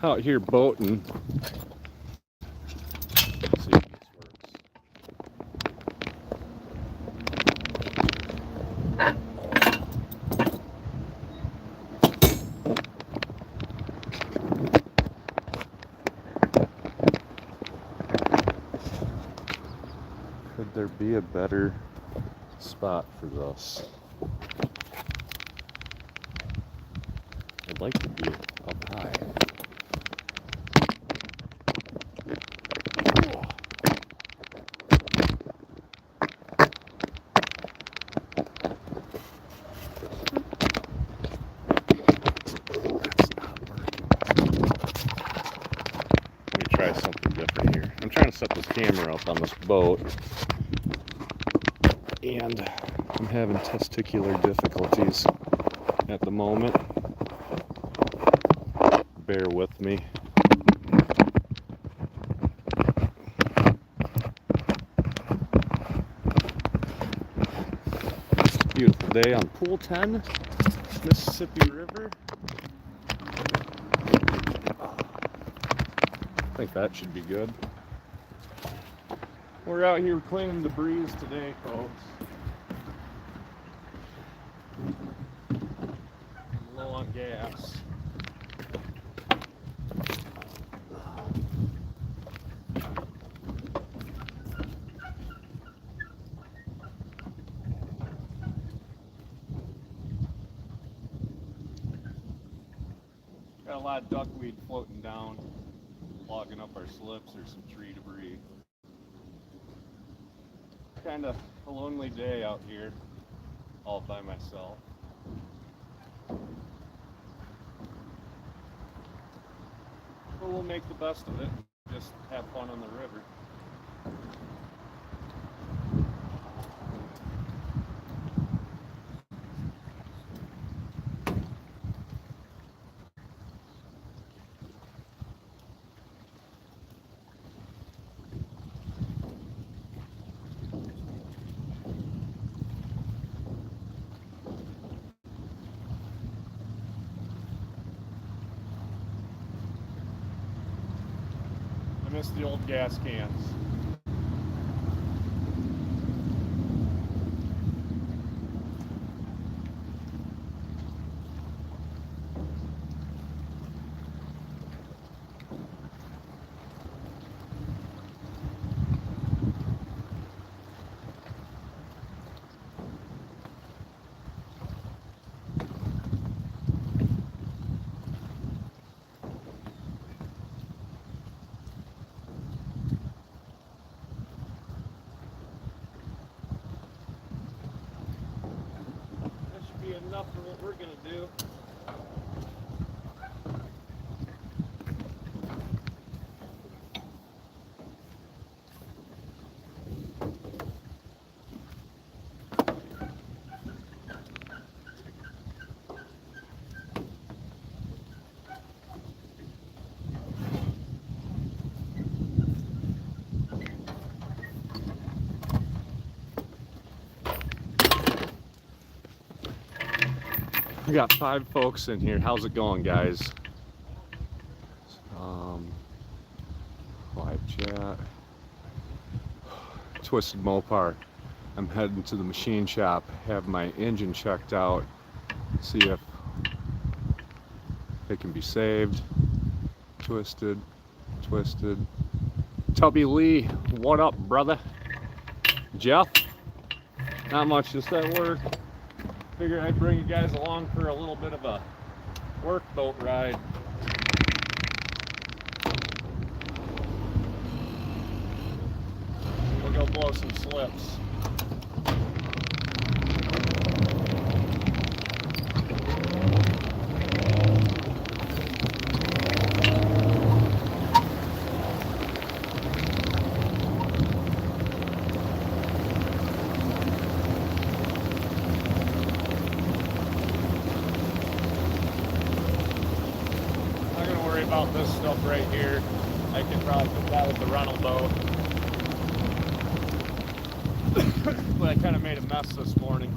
out here boating. Let's see if this works. Could there be a better spot for this? I'd like to be up high. Try something different here. I'm trying to set this camera up on this boat, and I'm having testicular difficulties at the moment. Bear with me. Beautiful day on Pool 10, Mississippi River. I think that should be good. We're out here cleaning the breeze today, folks. I'm low on gas. Got a lot of duckweed floating down, clogging up our slips or some tree debris. Kind of a lonely day out here, all by myself. But we'll make the best of it and just have fun on the river. I miss the old gas cans. Enough for what we're gonna do. We got 5 folks in here. How's it going, guys? Live chat. Twisted Mopar. I'm heading to the machine shop, have my engine checked out, see if it can be saved. Twisted. Tubby Lee, what up, brother? Jeff? Not much, just at work. Figured I'd bring you guys along for a little bit of a work boat ride. We'll go blow some slips. About this stuff right here. I can probably put that with the rental boat. But I kind of made a mess this morning.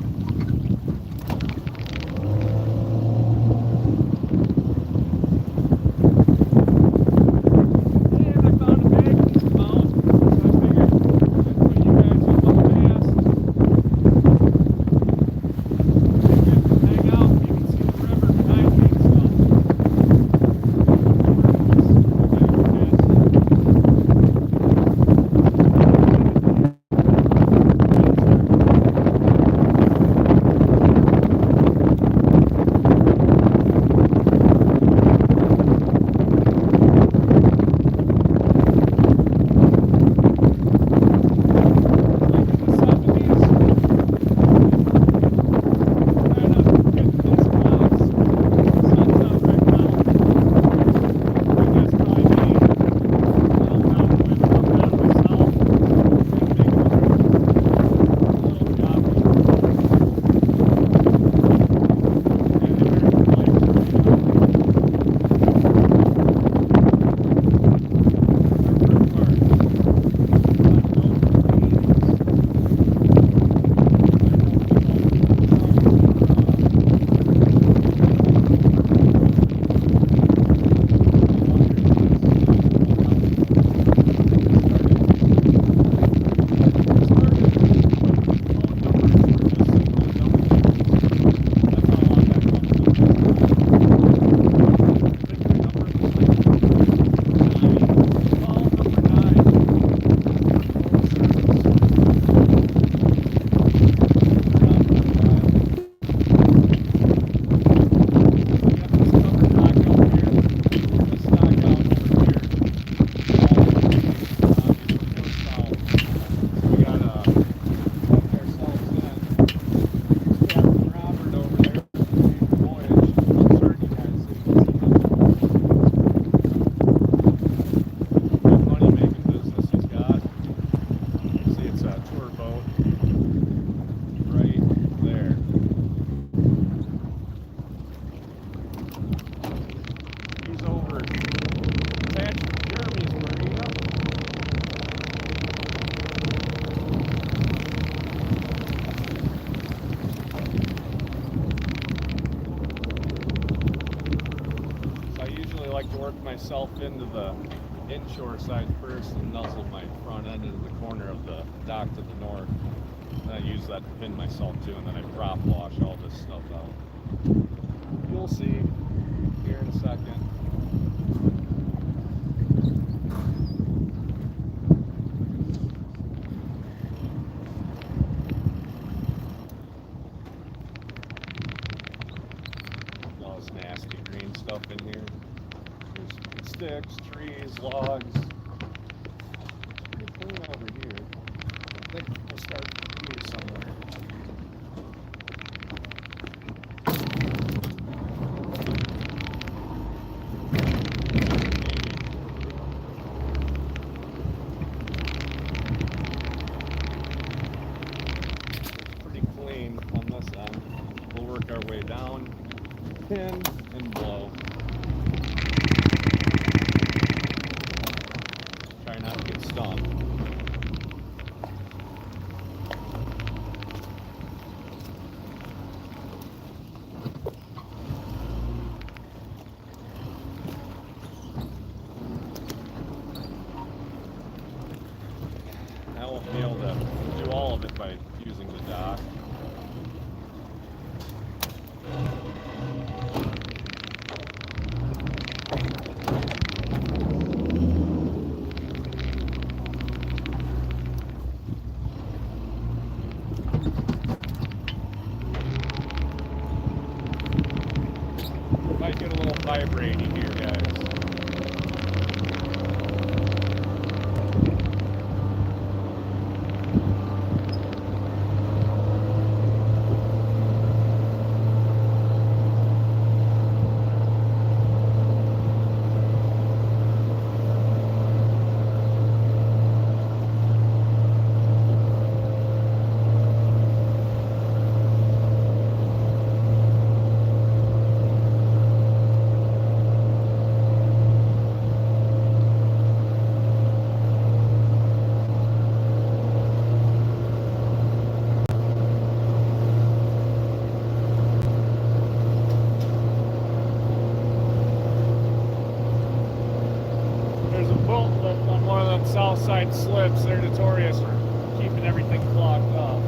like to work myself into the inshore side first and nuzzle my front end into the corner of the dock to the north. And I use that to pin myself to, and then I prop wash all this stuff out. You'll see here in a second. All this nasty green stuff in here. There's sticks, trees, logs. Pretty clean over here. I think we'll start here somewhere. Pretty clean on this end. We'll work our way down, pin, and blow. Try not to get stung. I won't be able to do all of it by using the dock. Might get a little vibrating here, guys. There's a bolt lift on one of them south side slips. They're notorious for keeping everything clogged up.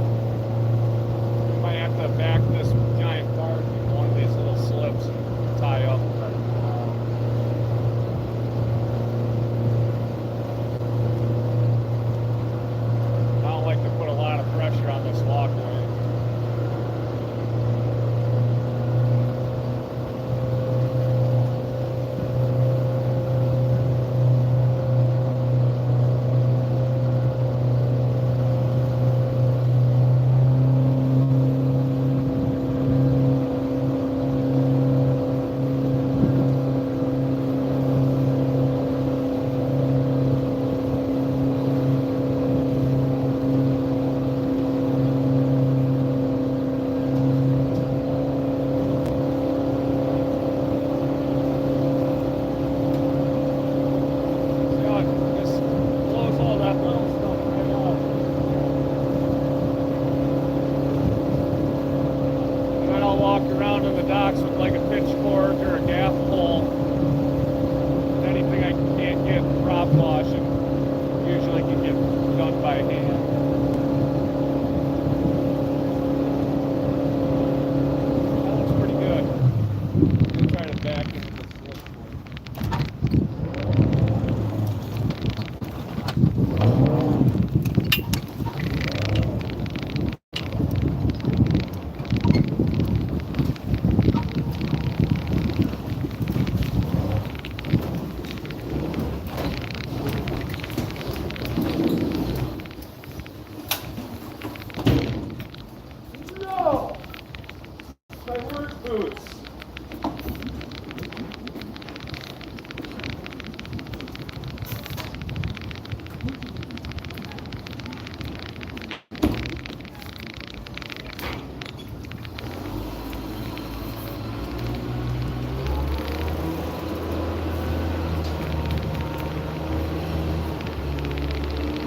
We might have to back this giant barge in one of these little slips and tie up. I don't like to put a lot of pressure on this walkway. Walk around in the docks with like a pitchfork or a gaff pole. Anything I can't get prop washing usually can get done by hand. That looks pretty good. I'm gonna try to back into the slip. My work boots.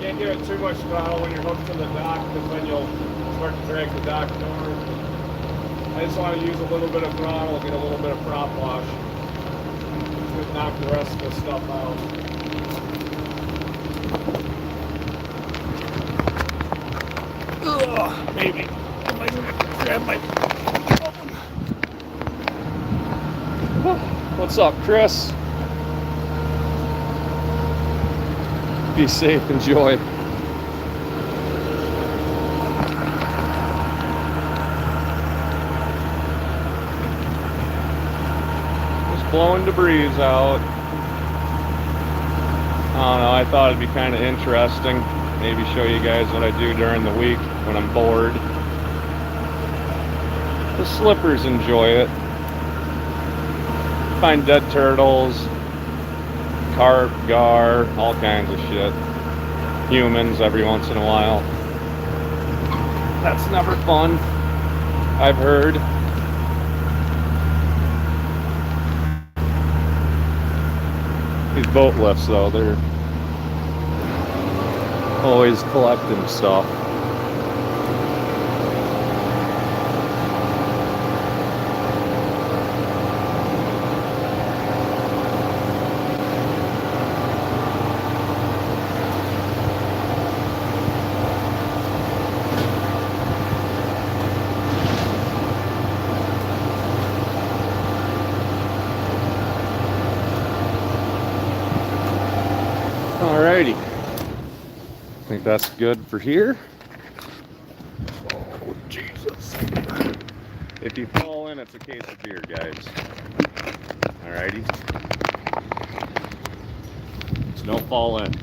Can't give it too much throttle when you're hooked to the dock, because then you'll start to drag the dock north. I just want to use a little bit of throttle, get a little bit of prop wash. Good knock the rest of this stuff out. Ugh, maybe. If I can grab my phone. What's up, Chris? Be safe, enjoy. Just blowing debris out. I don't know, I thought it'd be kind of interesting. Maybe show you guys what I do during the week when I'm bored. The slippers enjoy it. Find dead turtles, carp, gar, all kinds of shit. Humans every once in a while. That's never fun, I've heard. These boat lifts though, they're always collecting stuff. Alrighty, I think that's good for here. Oh, Jesus. If you fall in, it's a case of beer, guys. Alrighty. So don't fall in.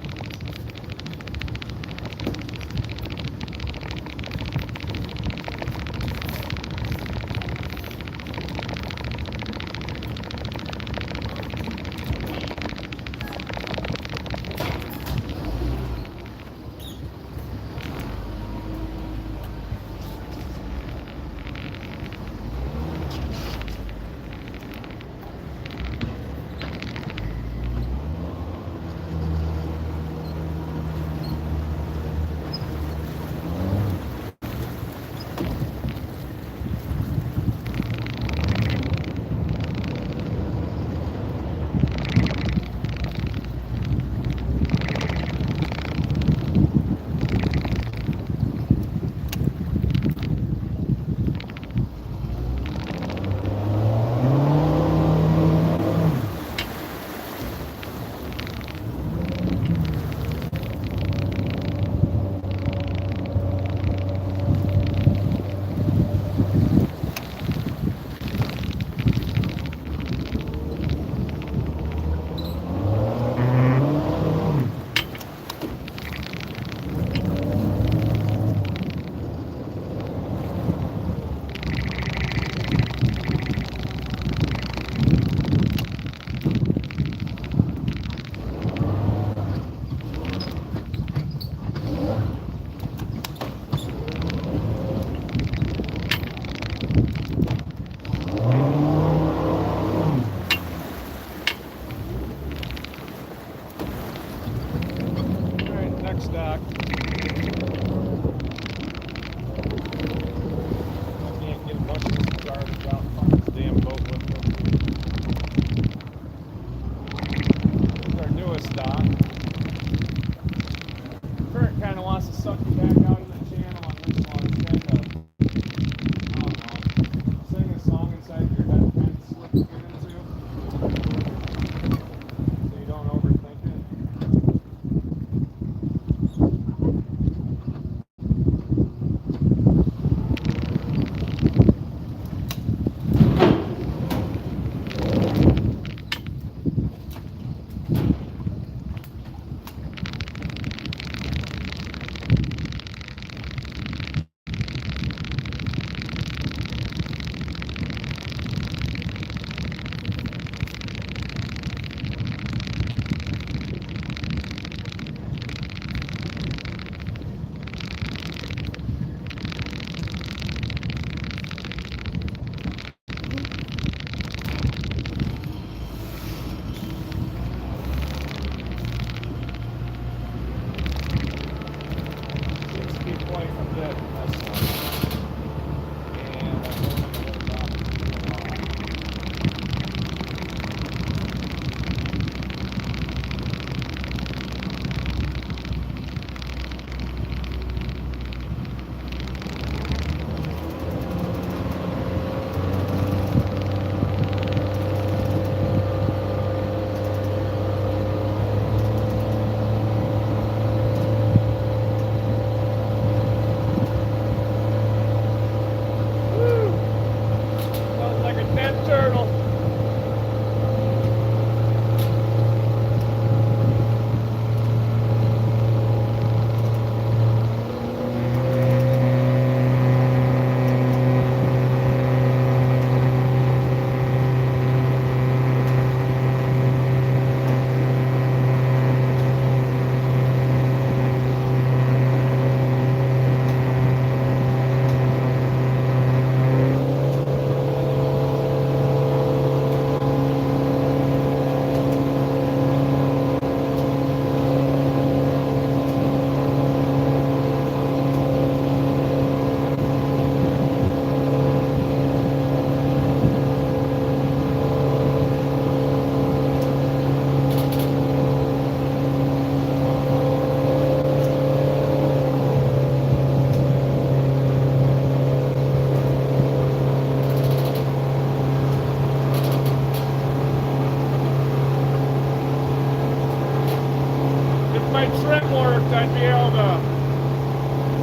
if my trim worked, I'd be able to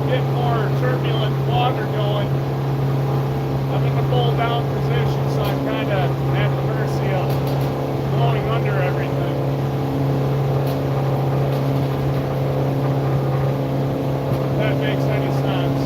get more turbulent water going. I'm in the full down position, so I'm kind of at the mercy of blowing under everything. If that makes any sense.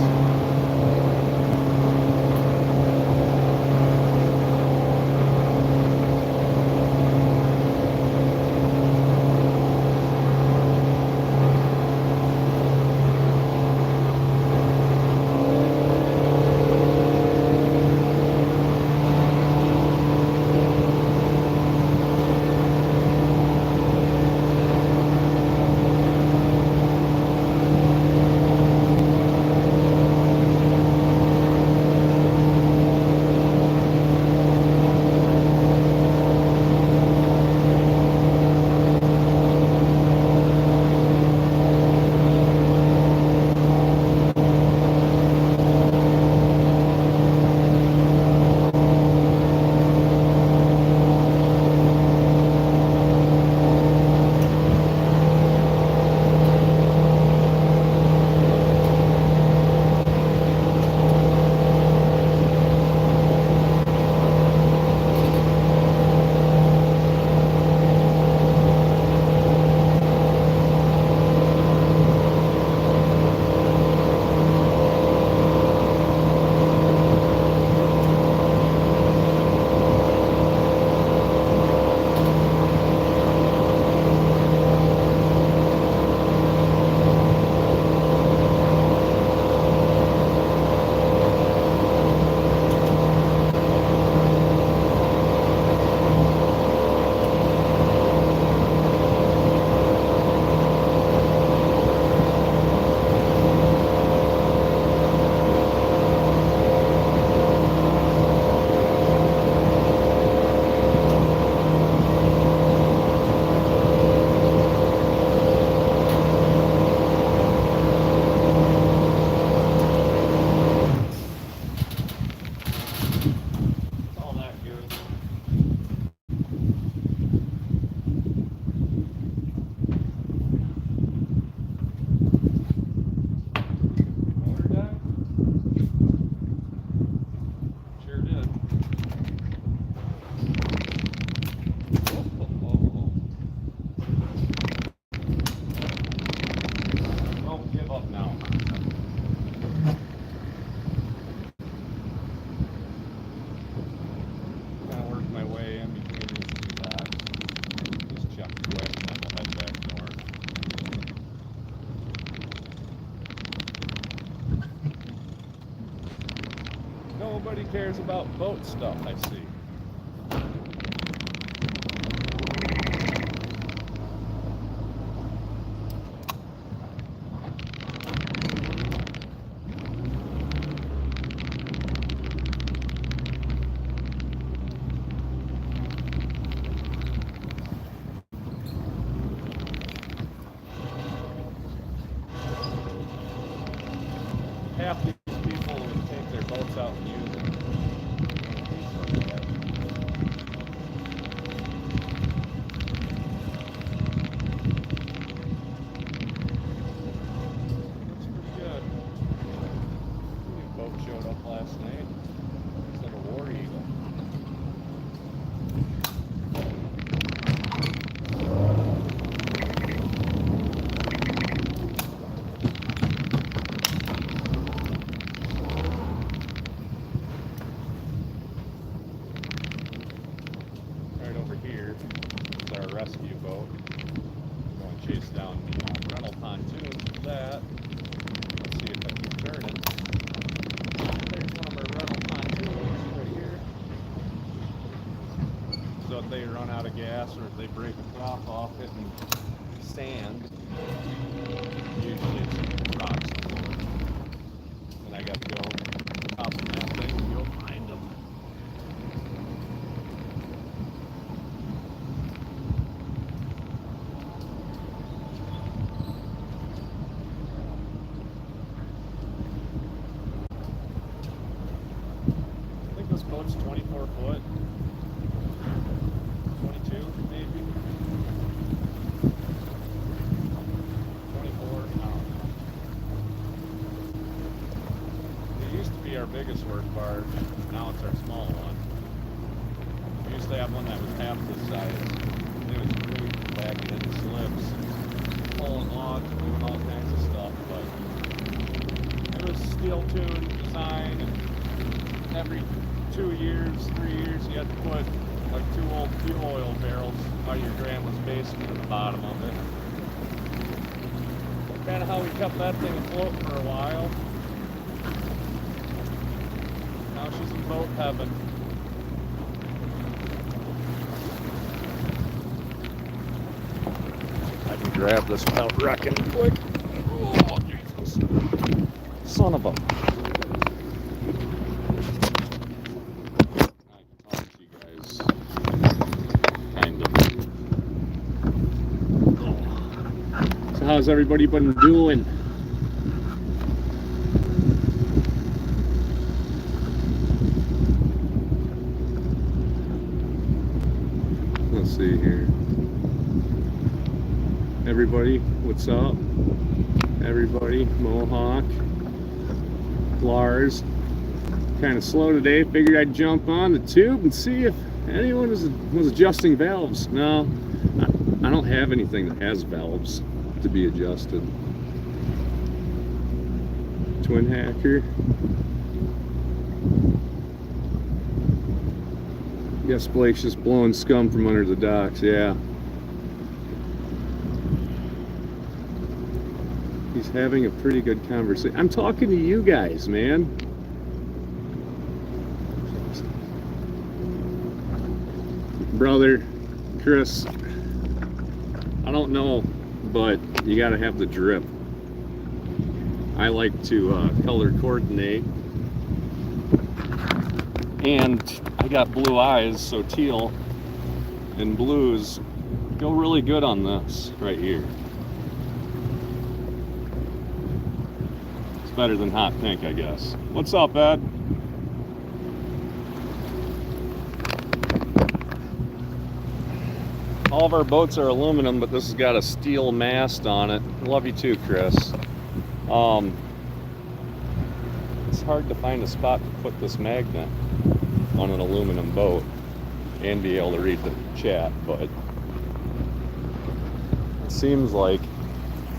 Nobody cares about boat stuff, I see. Half these people would take their boats out and use them. Looks pretty good. A new boat showed up last night. It's like a War Eagle. Here is our rescue boat. We're going to chase down the rental pontoons with that. Let's see if I can turn it. There's one of our rental pontoons right here. So if they run out of gas or if they break a prop off it and sand, usually it's rocks. And I got to go hop in that thing and go find them. This boat's 24 foot, 22 maybe. work barge. Now it's our small one. We used to have one that was half this size. It was great for backing into slips, pulling logs, doing all kinds of stuff, but it was steel tuned design, and every 2 years, 3 years, you had to put like 2 old fuel oil barrels out of your grandma's basement at the bottom of it. Kind of how we kept that thing afloat for a while. Now she's in boat heaven. I can grab this without wrecking quick. Oh, Jesus. Son of a. I can talk to you guys. Kind of. So how's everybody been doing? Let's see here. Everybody, what's up? Everybody, Mohawk, Lars. Kind of slow today. Figured I'd jump on the tube and see if anyone was adjusting valves. No, I don't have anything that has valves to be adjusted. Twin Hacker. Guess Blake's just blowing scum from under the docks. Yeah. He's having a pretty good conversation. I'm talking to you guys, man. Brother, Chris, I don't know, but you gotta have the drip. I like to color coordinate. And I got blue eyes, so teal and blues go really good on this right here. It's better than hot pink, I guess. What's up, Ed? All of our boats are aluminum, but this has got a steel mast on it. Love you too, Chris. It's hard to find a spot to put this magnet on an aluminum boat and be able to read the chat, but it seems like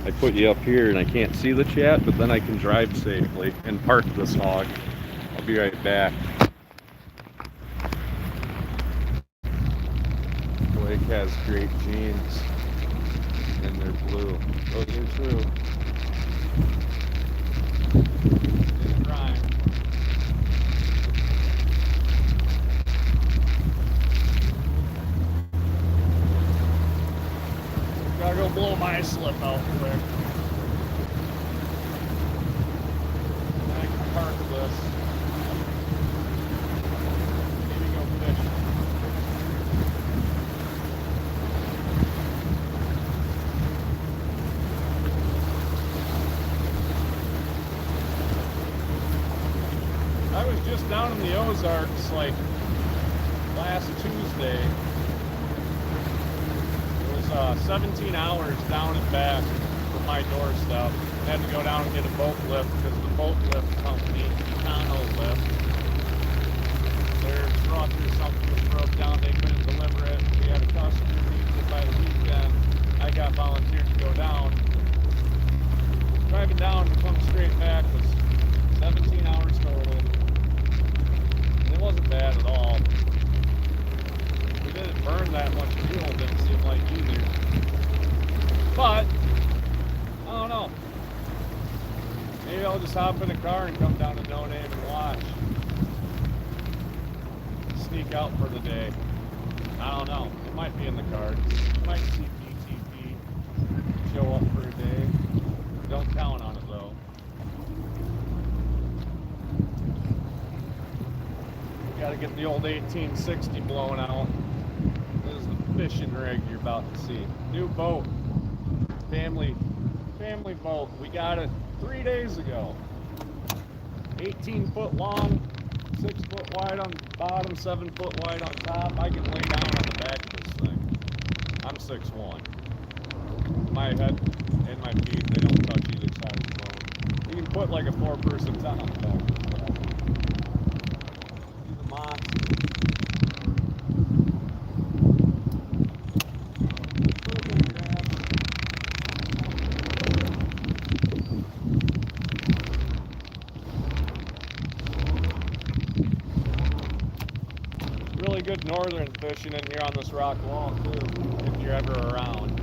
I put you up here and I can't see the chat, but then I can drive safely and park this hog. I'll be right back. Blake has great jeans and they're blue. Those are true. It's prime. Gotta go blow my slip out quick. Then I can park this. Maybe go fishing. I was just down in the Ozarks like last Tuesday. 17 hours down and back from my doorstep. I had to go down and get a boat lift because the boat lift company, Econo Lift, their truck or something was broke down. They couldn't deliver it. We had a customer who needed it by the weekend. I got volunteered to go down. Driving down to come straight back was 17 hours total. And it wasn't bad at all. We didn't burn that much fuel, didn't seem like either. But, I don't know. Maybe I'll just hop in a car and come down to No Name and watch. Sneak out for the day. I don't know. It might be in the cards. You might see PTP show up for a day. Don't count on it though. We gotta get the old 1860 blowing out. This is the fishing rig you're about to see. New boat. Family boat. We got it 3 days ago. 18 foot long, 6 foot wide on the bottom, 7 foot wide on top. I can lay down on the back of this thing. I'm 6'1". My head and my feet, they don't touch either side of the boat. You can put like a 4-person tent on the back of the boat. not. Really good northern fishing in here on this rock wall too, if you're ever around.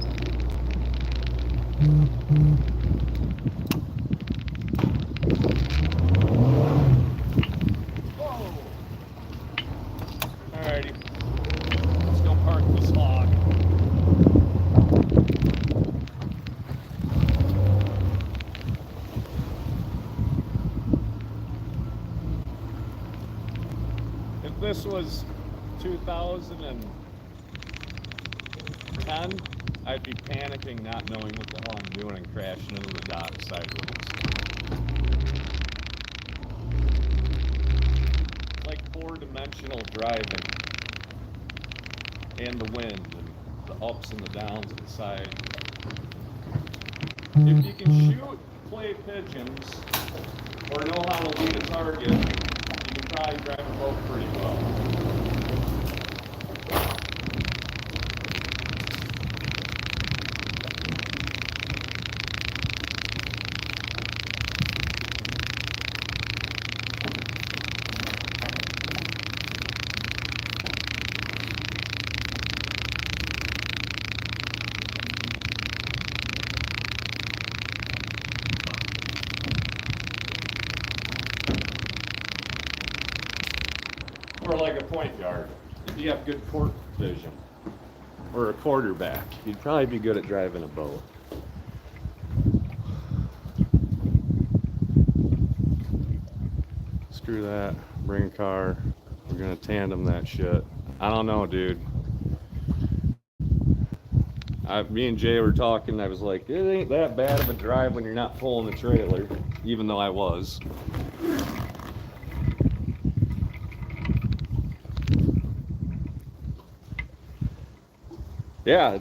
Whoa! Alrighty, let's go park this hog. If this was 2010, I'd be panicking, not knowing what the hell I'm doing, and crashing into the dock sideways. Like four-dimensional driving, and the wind, and the ups and the downs inside. If you can shoot clay pigeons, or know how to lead a target, you can probably drive a boat pretty well. Or like a point guard, if you have good court vision, or a quarterback, you'd probably be good at driving a boat. Screw that, bring a car, we're gonna tandem that shit. I don't know, dude. Me and Jay were talking, I was like, it ain't that bad of a drive when you're not pulling the trailer, even though I was. Yeah,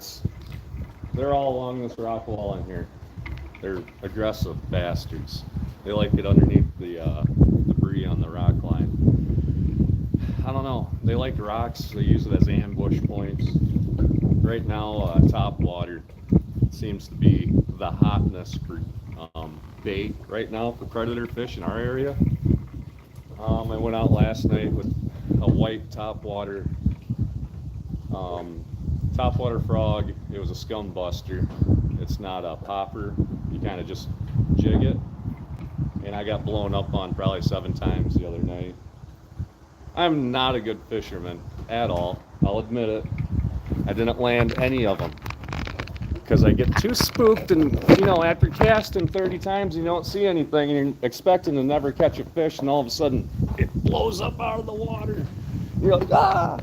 they're all along this rock wall in here. They're aggressive bastards. They like it underneath the debris on the rock line. I don't know. They like rocks. They use it as ambush points. Right now, top water seems to be the hotness for bait right now for predator fish in our area. I went out last night with a white topwater frog. It was a scum buster. It's not a popper. You kind of just jig it. And I got blown up on probably 7 times the other night. I'm not a good fisherman at all. I'll admit it. I didn't land any of them because I get too spooked, and after casting 30 times you don't see anything and you're expecting to never catch a fish, and all of a sudden it blows up out of the water. You're like, ah!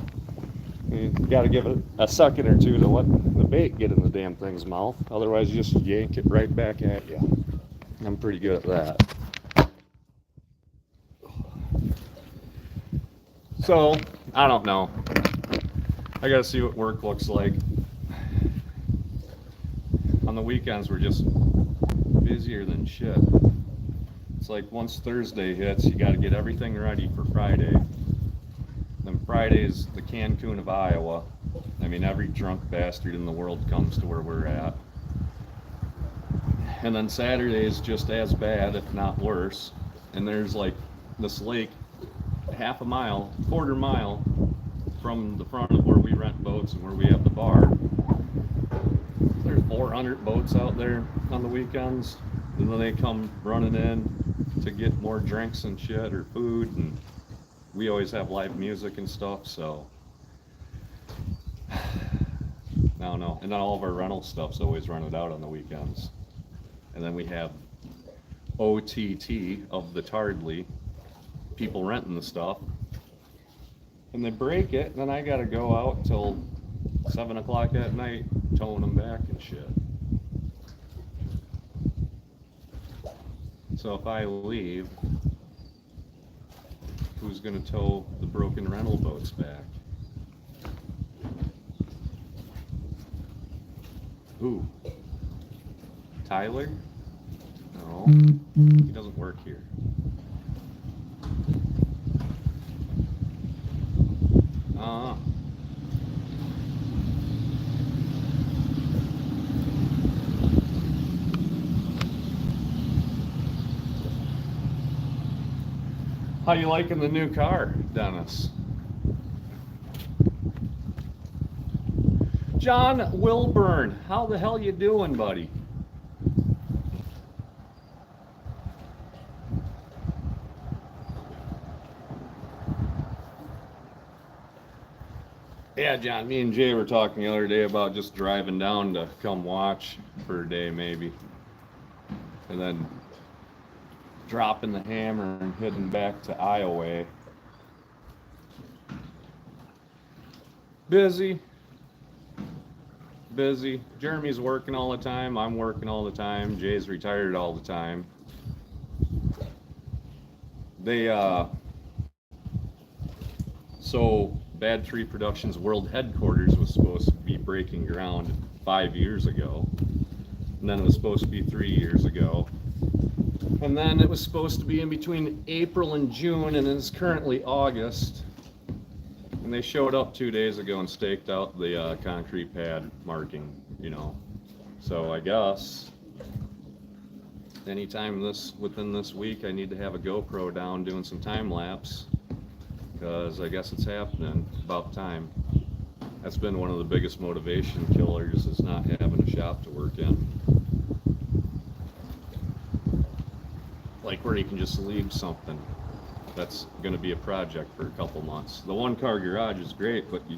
You got to give it a second or two to let the bait get in the damn thing's mouth. Otherwise, you just yank it right back at you. I'm pretty good at that. So, I don't know. I got to see what work looks like. On the weekends, we're just busier than shit. It's like once Thursday hits, you got to get everything ready for Friday. Then Friday's the Cancun of Iowa. I mean, every drunk bastard in the world comes to where we're at. And then Saturday is just as bad, if not worse. And there's like this lake, quarter mile from the front of where we rent boats and where we have the bar. There's 400 boats out there on the weekends. And then they come running in to get more drinks and shit or food, and we always have live music and stuff, so I don't know. And then all of our rental stuff's always rented out on the weekends. And then we have OTT of the Tardley, people renting the stuff, and they break it, and then I gotta go out till 7 o'clock at night towing them back and shit. So if I leave, who's going to tow the broken rental boats back? Who? Tyler? No, he doesn't work here. How you liking the new car, Dennis? John Wilburn, how the hell you doing, buddy? Yeah, John, me and Jay were talking the other day about just driving down to come watch for a day maybe. And then dropping the hammer and heading back to Iowa. Busy. Jeremy's working all the time. I'm working all the time. Jay's retired all the time. So Bad Tree Productions World Headquarters was supposed to be breaking ground 5 years ago. And then it was supposed to be 3 years ago. And then it was supposed to be in between April and June, and it's currently August. And they showed up 2 days ago and staked out the concrete pad marking, you know. So I guess anytime within this week, I need to have a GoPro down doing some time lapse, because I guess it's happening. About time. That's been one of the biggest motivation killers, is not having a shop to work in. Like where you can just leave something that's going to be a project for a couple months. The one car garage is great, but you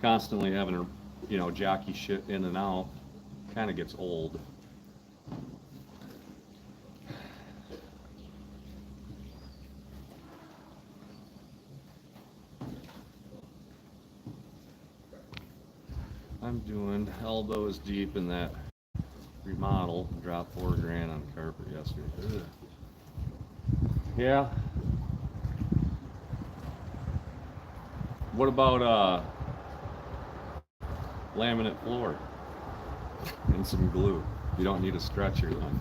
constantly having to, you know, jockey shit in and out kind of gets old. I'm doing elbows deep in that remodel. Dropped $4,000 on carpet yesterday. Ugh. Yeah. What about laminate floor and some glue? You don't need a stretcher then.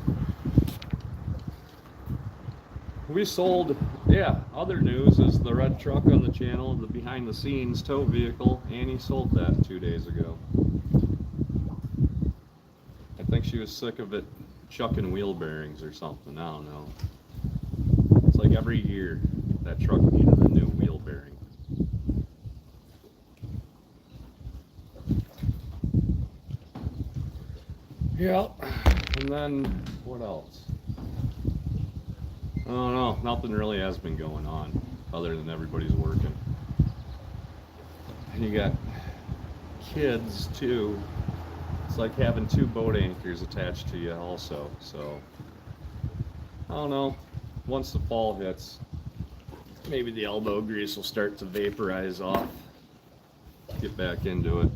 We sold, yeah, other news is the red truck on the channel, the behind the scenes tow vehicle. Annie sold that 2 days ago. I think she was sick of it chucking wheel bearings or something, I don't know. It's like every year that truck needed a new wheel bearing. Yeah, and then what else? I don't know, nothing really has been going on other than everybody's working. And you got kids too. It's like having 2 boat anchors attached to you also, so I don't know. Once the fall hits, maybe the elbow grease will start to vaporize off. Get back into it.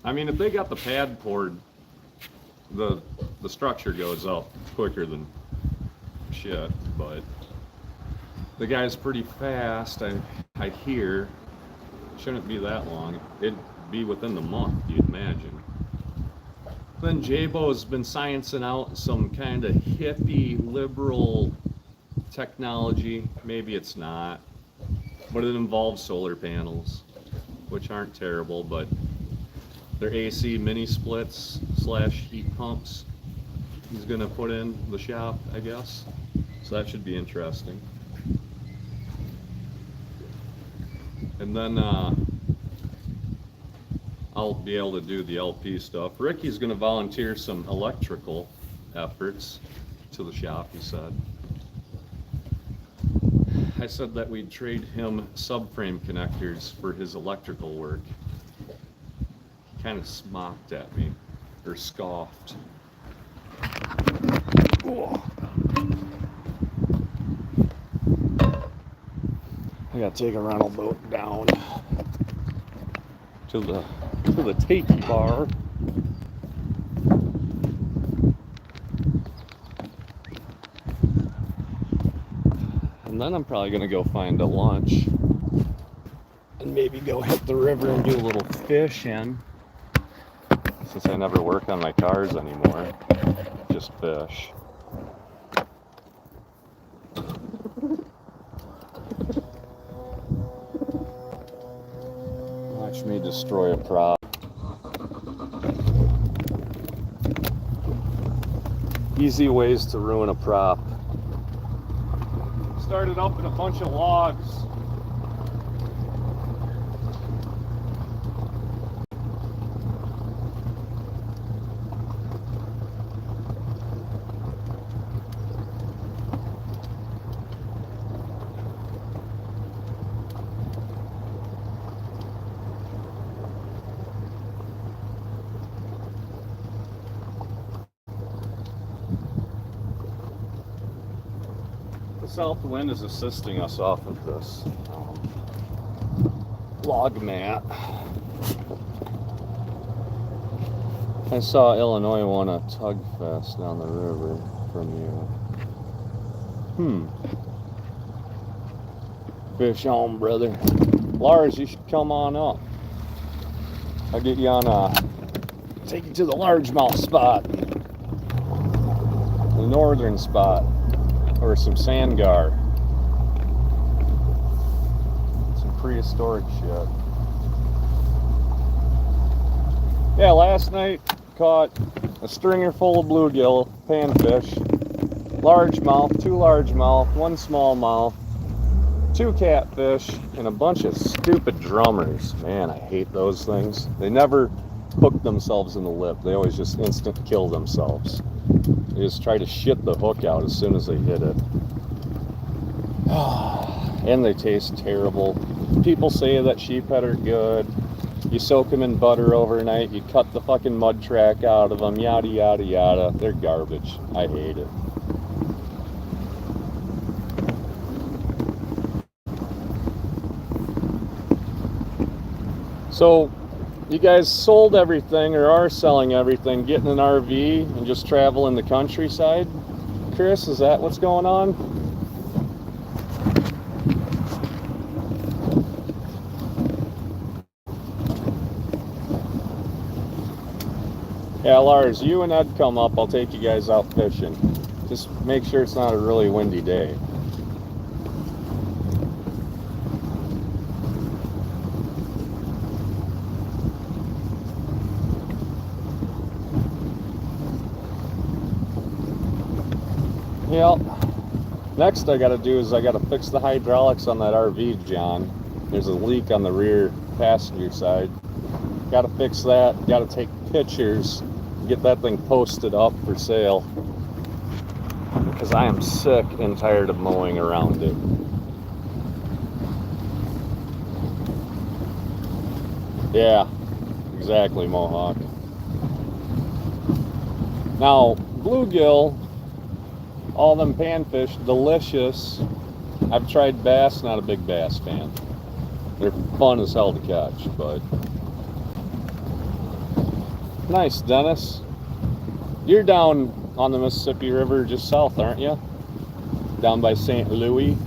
I mean, if they got the pad poured, the structure goes up quicker than shit, but the guy's pretty fast. I hear shouldn't be that long. It'd be within the month, you'd imagine. Then Jaybo's been sciencing out some kind of hippie liberal technology. Maybe it's not, but it involves solar panels, which aren't terrible, but they're AC mini splits / heat pumps he's gonna put in the shop, I guess. So that should be interesting. And then I'll be able to do the LP stuff. Ricky's gonna volunteer some electrical efforts to the shop, he said. I said that we'd trade him subframe connectors for his electrical work. He kind of smocked at me, or scoffed. Oh. I gotta take a rental boat down to the tiki bar. And then I'm probably gonna go find a lunch and maybe go hit the river and do a little fishing, since I never work on my cars anymore, just fish. Watch me destroy a prop. Easy ways to ruin a prop. started up in a bunch of logs. The south wind is assisting us off of this log mat. I saw Illinois won a tug fest down the river from you. Fish on, brother. Lars, you should come on up. I'll get you on take you to the largemouth spot. The northern spot. Or some sandgar. Some prehistoric shit. Yeah, last night caught a stringer full of bluegill, panfish, largemouth, 2 largemouth, 1 smallmouth, 2 catfish, and a bunch of stupid drummers. Man, I hate those things. They never hook themselves in the lip. They always just instant kill themselves. They just try to shit the hook out as soon as they hit it. And they taste terrible. People say that sheephead are good. You soak them in butter overnight. You cut the fucking mud track out of them. Yada, yada, yada. They're garbage. I hate it. So, you guys sold everything or are selling everything, getting an RV and just traveling the countryside? Chris, is that what's going on? Yeah, Lars, you and Ed come up. I'll take you guys out fishing. Just make sure it's not a really windy day. Yep. Next I gotta do is I gotta fix the hydraulics on that RV, John. There's a leak on the rear passenger side. Gotta fix that. Gotta take pictures. Get that thing posted up for sale. Because I am sick and tired of mowing around it. Yeah, exactly, Mohawk. Now, bluegill, all them panfish, delicious. I've tried bass, not a big bass fan. They're fun as hell to catch, but nice, Dennis. You're down on the Mississippi River just south, aren't you? Down by St. Louis.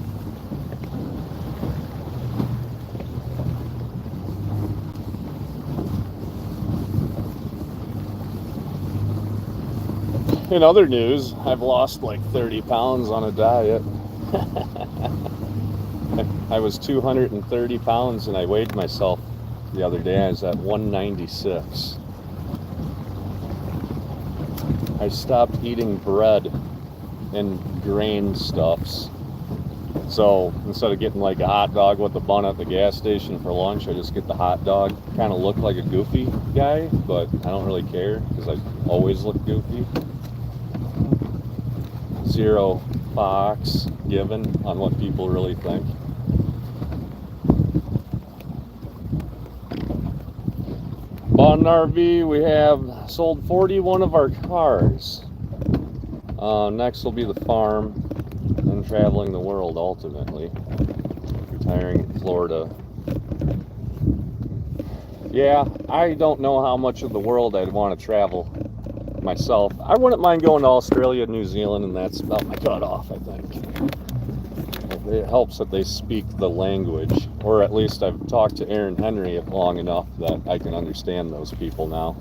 In other news, I've lost like 30 pounds on a diet. I was 230 pounds and I weighed myself the other day. I was at 196. I stopped eating bread and grain stuffs. So instead of getting like a hot dog with a bun at the gas station for lunch, I just get the hot dog. Kind of look like a goofy guy, but I don't really care because I always look goofy. Zero fox given on what people really think. Bought an RV. We have sold 41 of our cars. Next will be the farm and traveling the world ultimately. Retiring in Florida. Yeah, I don't know how much of the world I'd want to travel myself. I wouldn't mind going to Australia, New Zealand, and that's about my cutoff, I think. It helps that they speak the language, or at least I've talked to Aaron Henry long enough that I can understand those people now.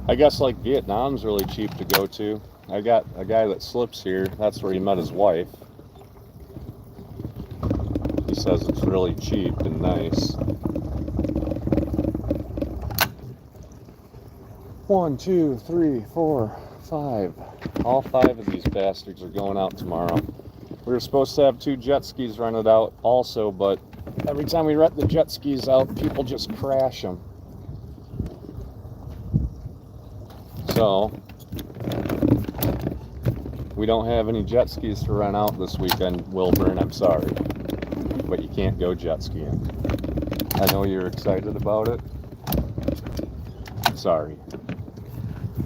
I guess like Vietnam's really cheap to go to. I got a guy that slips here. That's where he met his wife. He says it's really cheap and nice. 1, 2, 3, 4, 5. All 5 of these bastards are going out tomorrow. We were supposed to have 2 jet skis rented out also, but every time we rent the jet skis out, people just crash them. So we don't have any jet skis to rent out this weekend, Wilburn. I'm sorry, but you can't go jet skiing. I know you're excited about it. Sorry,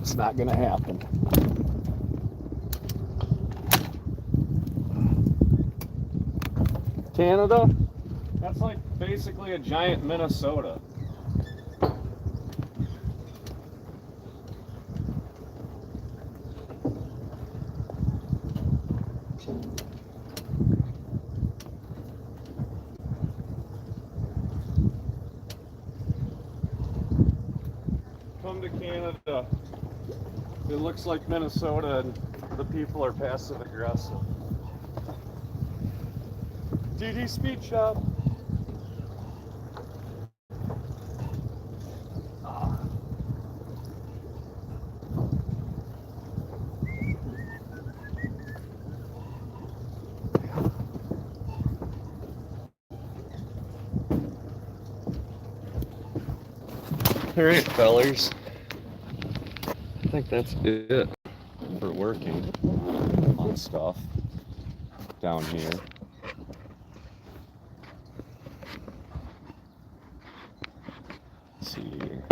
it's not gonna happen. Canada, that's like basically a giant Minnesota. Come to Canada. It looks like Minnesota and the people are passive aggressive. DD Speed Shop. All right, fellers. I think that's it for working on stuff down here. Let's see here.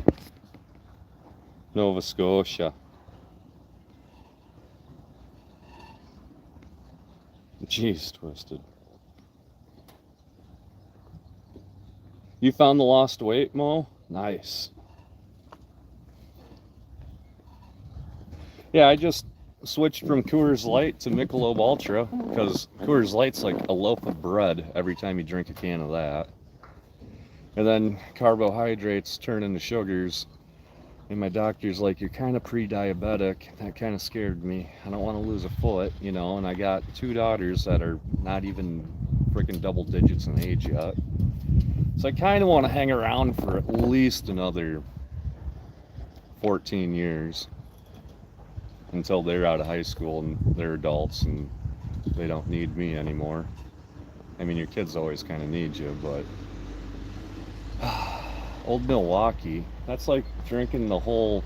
Nova Scotia. Jeez, twisted. You found the lost weight, Mo? Nice. Yeah, I just switched from Coors Light to Michelob Ultra because Coors Light's like a loaf of bread every time you drink a can of that. And then carbohydrates turn into sugars. And my doctor's like, you're kind of pre-diabetic. That kind of scared me. I don't want to lose a foot, you know, and I got 2 daughters that are not even freaking double digits in age yet. So I kind of want to hang around for at least another 14 years. Until they're out of high school and they're adults and they don't need me anymore. I mean, your kids always kind of need you, but Old Milwaukee, that's like drinking the whole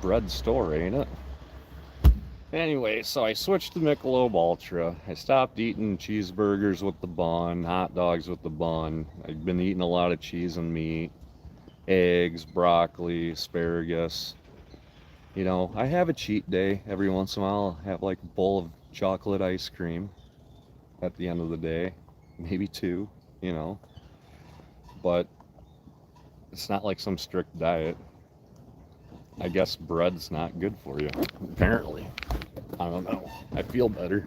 bread store, ain't it? Anyway, so I switched to Michelob Ultra. I stopped eating cheeseburgers with the bun, hot dogs with the bun. I've been eating a lot of cheese and meat, eggs, broccoli, asparagus. You know, I have a cheat day every once in a while. I'll have like a bowl of chocolate ice cream at the end of the day, maybe 2, you know. But it's not like some strict diet. I guess bread's not good for you, apparently. I don't know. I feel better.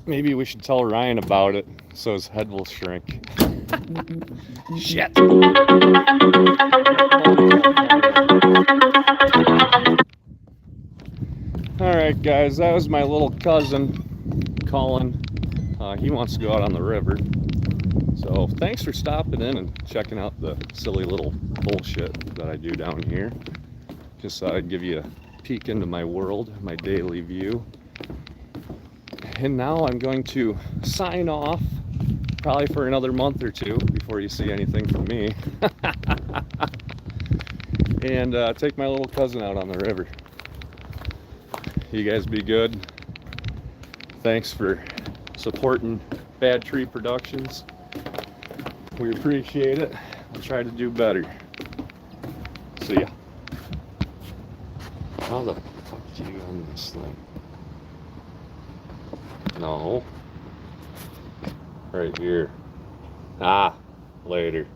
Maybe we should tell Ryan about it so his head will shrink. Shit. Alright guys, that was my little cousin, Colin. He wants to go out on the river. So thanks for stopping in and checking out the silly little bullshit that I do down here. Just thought I'd give you a peek into my world, my daily view. And now I'm going to sign off, probably for another month or 2 before you see anything from me. And take my little cousin out on the river. You guys be good. Thanks for supporting Bad Tree Productions. We appreciate it. I'll try to do better. See ya. How the fuck do you end this thing? No. Right here. Ah, later.